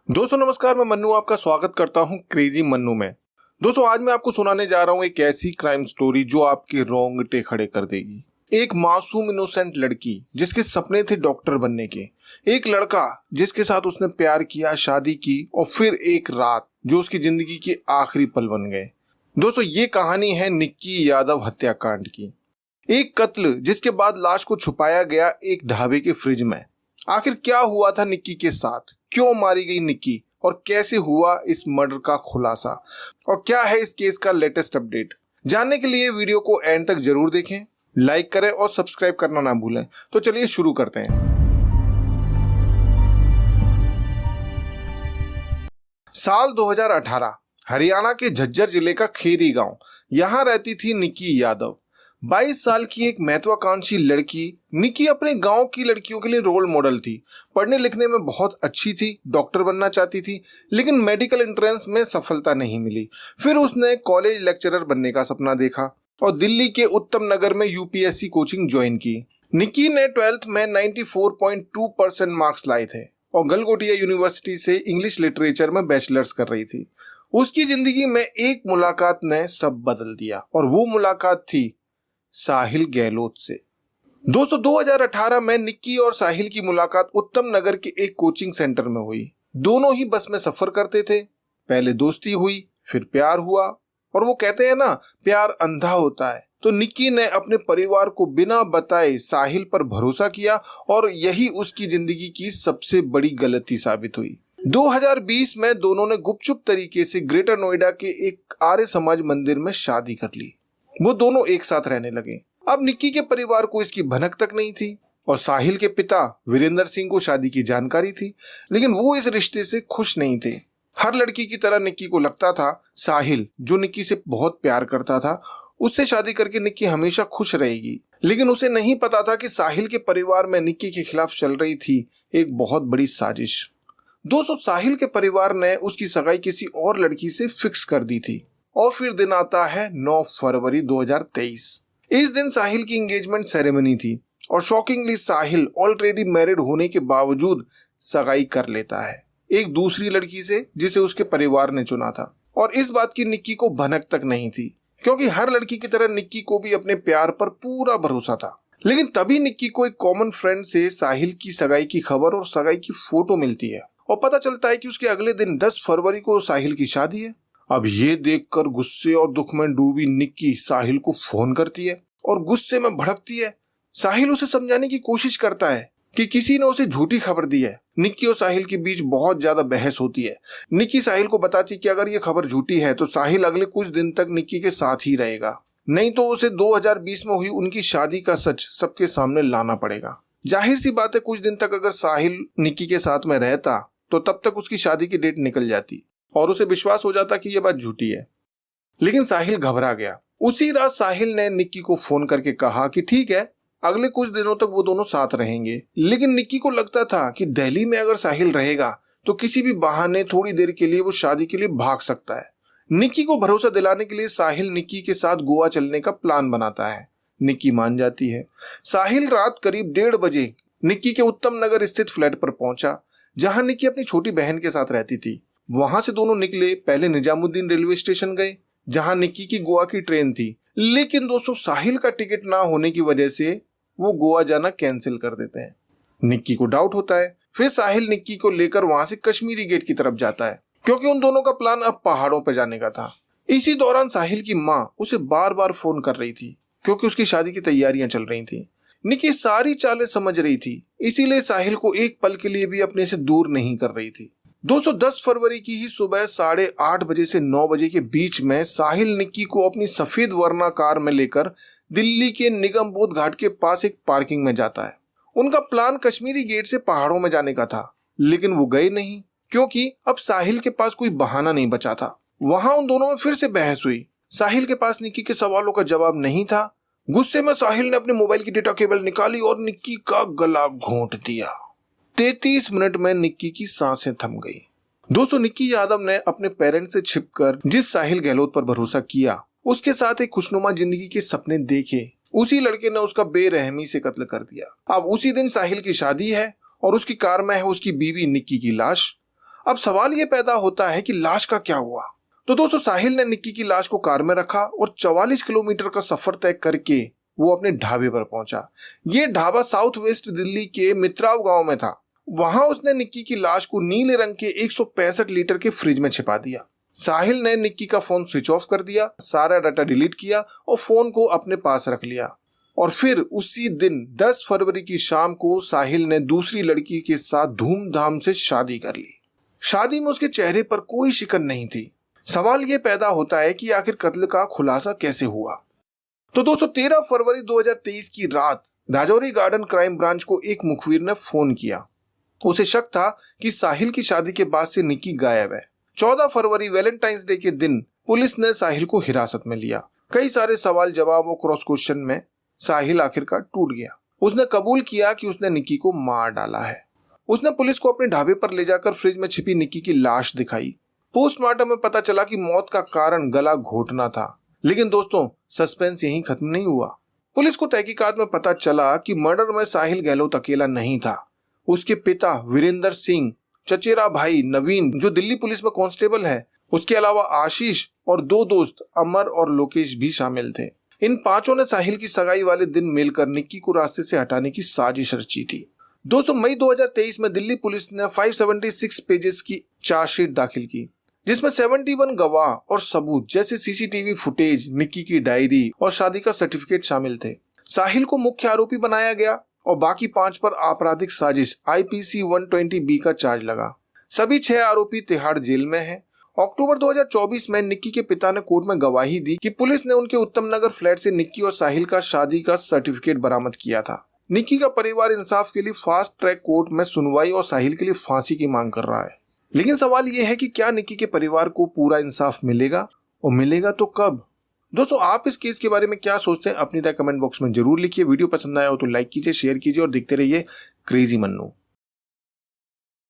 दोस्तों नमस्कार, मैं मन्नू आपका स्वागत करता हूं क्रेजी मन्नू में। दोस्तों आज मैं आपको सुनाने जा रहा हूं एक ऐसी क्राइम स्टोरी जो आपके रोंगटे खड़े कर देगी। एक मासूम इनोसेंट लड़की जिसके सपने थे डॉक्टर बनने के, एक लड़का जिसके साथ उसने प्यार किया, शादी की और फिर एक रात जो उसकी जिंदगी के आखिरी पल बन गए। दोस्तों ये कहानी है निक्की यादव हत्याकांड की। एक कत्ल जिसके बाद लाश को छुपाया गया एक ढाबे के फ्रिज में। आखिर क्या हुआ था निक्की के साथ, क्यों मारी गई निक्की और कैसे हुआ इस मर्डर का खुलासा, और क्या है इस केस का लेटेस्ट अपडेट, जानने के लिए वीडियो को एंड तक जरूर देखें, लाइक करें और सब्सक्राइब करना ना भूलें। तो चलिए शुरू करते हैं। साल 2018, हरियाणा के झज्जर जिले का खेरी गांव, यहां रहती थी निक्की यादव। 22 साल की एक महत्वाकांक्षी लड़की। निक्की अपने गांव की लड़कियों के लिए रोल मॉडल थी। पढ़ने लिखने में बहुत अच्छी थी, डॉक्टर बनना चाहती थी, लेकिन मेडिकल एंट्रेंस में सफलता नहीं मिली। फिर उसने कॉलेज लेक्चरर बनने का सपना देखा और दिल्ली के उत्तम नगर में यूपीएससी कोचिंग ज्वाइन की। निक्की ने 12th में 94.2% मार्क्स लाए थे और गलगोटिया यूनिवर्सिटी से इंग्लिश लिटरेचर में बैचलर्स कर रही थी। उसकी जिंदगी में एक मुलाकात ने सब बदल दिया और वो मुलाकात थी साहिल गहलोत से। दोस्तों 2018 में निक्की और साहिल की मुलाकात उत्तम नगर के एक कोचिंग सेंटर में हुई। दोनों ही बस में सफर करते थे। पहले दोस्ती हुई, फिर प्यार हुआ, और वो कहते हैं ना, प्यार अंधा होता है। तो निक्की ने अपने परिवार को बिना बताए साहिल पर भरोसा किया और यही उसकी जिंदगी की सबसे बड़ी गलती साबित हुई। 2020 में दोनों ने गुपचुप तरीके से ग्रेटर नोएडा के एक आर्य समाज मंदिर में शादी कर ली। वो दोनों एक साथ रहने लगे। अब निक्की के परिवार को इसकी भनक तक नहीं थी और साहिल के पिता वीरेंद्र सिंह को शादी की जानकारी थी, लेकिन वो इस रिश्ते से खुश नहीं थे। हर लड़की की तरह निक्की को लगता था साहिल, जो निक्की से बहुत प्यार करता था, उससे शादी करके निक्की हमेशा खुश रहेगी। लेकिन उसे नहीं पता था कि साहिल के परिवार में निक्की के खिलाफ चल रही थी एक बहुत बड़ी साजिश। दोस्तों साहिल के परिवार ने उसकी सगाई किसी और लड़की से फिक्स कर दी थी। और फिर दिन आता है 9 फरवरी 2023। इस दिन साहिल की एंगेजमेंट सेरेमनी थी और शॉकिंगली साहिल ऑलरेडी मैरिड होने के बावजूद सगाई कर लेता है एक दूसरी लड़की से जिसे उसके परिवार ने चुना था। और इस बात की निक्की को भनक तक नहीं थी, क्योंकि हर लड़की की तरह निक्की को भी अपने प्यार पर पूरा भरोसा था। लेकिन तभी निक्की को एक कॉमन फ्रेंड से साहिल की सगाई की खबर और सगाई की फोटो मिलती है और पता चलता है कि उसके अगले दिन 10 फरवरी को साहिल की शादी है। अब ये देखकर गुस्से और दुख में डूबी निक्की साहिल को फोन करती है और गुस्से में भड़कती है। साहिल उसे समझाने की कोशिश करता है कि किसी ने उसे झूठी खबर दी है। निक्की और साहिल के बीच बहुत ज्यादा बहस होती है। निक्की साहिल को बताती है कि अगर ये खबर झूठी है तो साहिल अगले कुछ दिन तक निक्की के साथ ही रहेगा, नहीं तो उसे 2020 में हुई उनकी शादी का सच सबके सामने लाना पड़ेगा। जाहिर सी बात है, कुछ दिन तक अगर साहिल निक्की के साथ में रहता तो तब तक उसकी शादी की डेट निकल जाती और उसे विश्वास हो जाता कि यह बात झूठी है। लेकिन साहिल घबरा गया। उसी रात साहिल ने निक्की को फोन करके कहा कि ठीक है, अगले कुछ दिनों तक वो दोनों साथ रहेंगे। लेकिन निक्की को लगता था कि दिल्ली में अगर साहिल रहेगा तो किसी भी बहाने थोड़ी देर के लिए वो शादी के लिए भाग सकता है। निक्की को भरोसा दिलाने के लिए साहिल निक्की के साथ गोवा चलने का प्लान बनाता है। निक्की मान जाती है। साहिल रात करीब 1:30 बजे निक्की के उत्तम नगर स्थित फ्लैट पर पहुंचा, जहां निक्की अपनी छोटी बहन के साथ रहती थी। वहां से दोनों निकले। पहले निजामुद्दीन रेलवे स्टेशन गए, जहां निक्की की गोवा की ट्रेन थी। लेकिन दोस्तों साहिल का टिकट ना होने की वजह से वो गोवा जाना कैंसिल कर देते हैं। निक्की को डाउट होता है। फिर साहिल निक्की को लेकर वहां से कश्मीरी गेट की तरफ जाता है, क्योंकि उन दोनों का प्लान अब पहाड़ों पर जाने का था। इसी दौरान साहिल की माँ उसे बार बार फोन कर रही थी, क्योंकि उसकी शादी की तैयारियां चल रही थी। निक्की सारी चालें समझ रही थी, इसीलिए साहिल को एक पल के लिए भी अपने से दूर नहीं कर रही थी। 10 फरवरी की ही सुबह 8:30 बजे से 9 बजे के बीच में साहिल निक्की को अपनी सफेद वर्ना कार में लेकर दिल्ली के निगम बोध घाट के पास एक पार्किंग में जाता है। उनका प्लान कश्मीरी गेट से पहाड़ों में जाने का था, लेकिन वो गए नहीं, क्योंकि अब साहिल के पास कोई बहाना नहीं बचा था। वहां उन दोनों में फिर से बहस हुई। साहिल के पास निक्की के सवालों का जवाब नहीं था। गुस्से में साहिल ने अपने मोबाइल की डेटा केबल निकाली और निक्की का गला घोंट दिया। 33 मिनट में निक्की की सांसें थम गई। दोस्तों निक्की यादव ने अपने पेरेंट्स से छिपकर जिस साहिल गहलोत पर भरोसा किया, उसके साथ एक खुशनुमा जिंदगी के सपने देखे, उसी लड़के ने उसका बेरहमी से कत्ल कर दिया। अब उसी दिन साहिल की शादी है और उसकी कार में है उसकी बीवी निक्की की लाश। अब सवाल ये पैदा होता है कि लाश का क्या हुआ। तो दोस्तों साहिल ने निक्की की लाश को कार में रखा और 44 किलोमीटर का सफर तय करके वो अपने ढाबे पर पहुंचा। ये ढाबा साउथ वेस्ट दिल्ली के मित्राव गांव में था। वहां उसने निक्की की लाश को नीले रंग के 165 लीटर के फ्रिज में छिपा दिया। साहिल ने निक्की का फोन स्विच ऑफ कर दिया, सारा डाटा डिलीट किया और फोन को अपने पास रख लिया। और फिर उसी दिन 10 फरवरी की शाम को साहिल ने दूसरी लड़की के साथ धूमधाम से शादी कर ली। शादी में उसके चेहरे पर कोई शिकन नहीं थी। सवाल ये पैदा होता है कि आखिर कत्ल का खुलासा कैसे हुआ। तो दोस्तों 13 फरवरी 2023 की रात राजौरी गार्डन क्राइम ब्रांच को एक मुखबिर ने फोन किया। उसे शक था कि साहिल की शादी के बाद से निक्की गायब है। 14 फरवरी वैलेंटाइंस डे के दिन पुलिस ने साहिल को हिरासत में लिया। कई सारे सवाल जवाब और क्रॉस क्वेश्चन में साहिल आखिरकार टूट गया। उसने कबूल किया कि उसने निक्की को मार डाला है। उसने पुलिस को अपने ढाबे पर ले जाकर फ्रिज में छिपी निक्की की लाश दिखाई। पोस्टमार्टम में पता चला कि मौत का कारण गला घोटना था। लेकिन दोस्तों सस्पेंस यहीं खत्म नहीं हुआ। पुलिस को तहकीकात में पता चला कि मर्डर में साहिल गहलोत अकेला नहीं था। उसके पिता वीरेंद्र सिंह, चचेरा भाई नवीन जो दिल्ली पुलिस में कांस्टेबल है, उसके अलावा आशीष और 2 दोस्त अमर और लोकेश भी शामिल थे। इन पांचों ने साहिल की सगाई वाले दिन मिलकर निक्की को रास्ते से हटाने की साजिश रची थी। दोस्तों मई 2023 में दिल्ली पुलिस ने 576 पेजेस की चार्जशीट दाखिल की, जिसमें 71 गवाह और सबूत जैसे सीसीटीवी फुटेज, निक्की की डायरी और शादी का सर्टिफिकेट शामिल थे। साहिल को मुख्य आरोपी बनाया गया और बाकी 5 पर आपराधिक साजिश IPC 120B का चार्ज लगा। सभी 6 आरोपी तिहाड़ जेल में हैं। अक्टूबर 2024 में निक्की के पिता ने कोर्ट में गवाही दी कि पुलिस ने उनके उत्तम नगर फ्लैट से निक्की और साहिल का शादी का सर्टिफिकेट बरामद किया था। निक्की का परिवार इंसाफ के लिए फास्ट ट्रैक कोर्ट में सुनवाई और साहिल के लिए फांसी की मांग कर रहा है। लेकिन सवाल यह है कि क्या निक्की के परिवार को पूरा इंसाफ मिलेगा और मिलेगा तो कब। दोस्तों आप इस केस के बारे में क्या सोचते हैं अपनी राय कमेंट बॉक्स में जरूर लिखिए। वीडियो पसंद आया हो तो लाइक कीजिए, शेयर कीजिए और देखते रहिए क्रेजी मन्नू।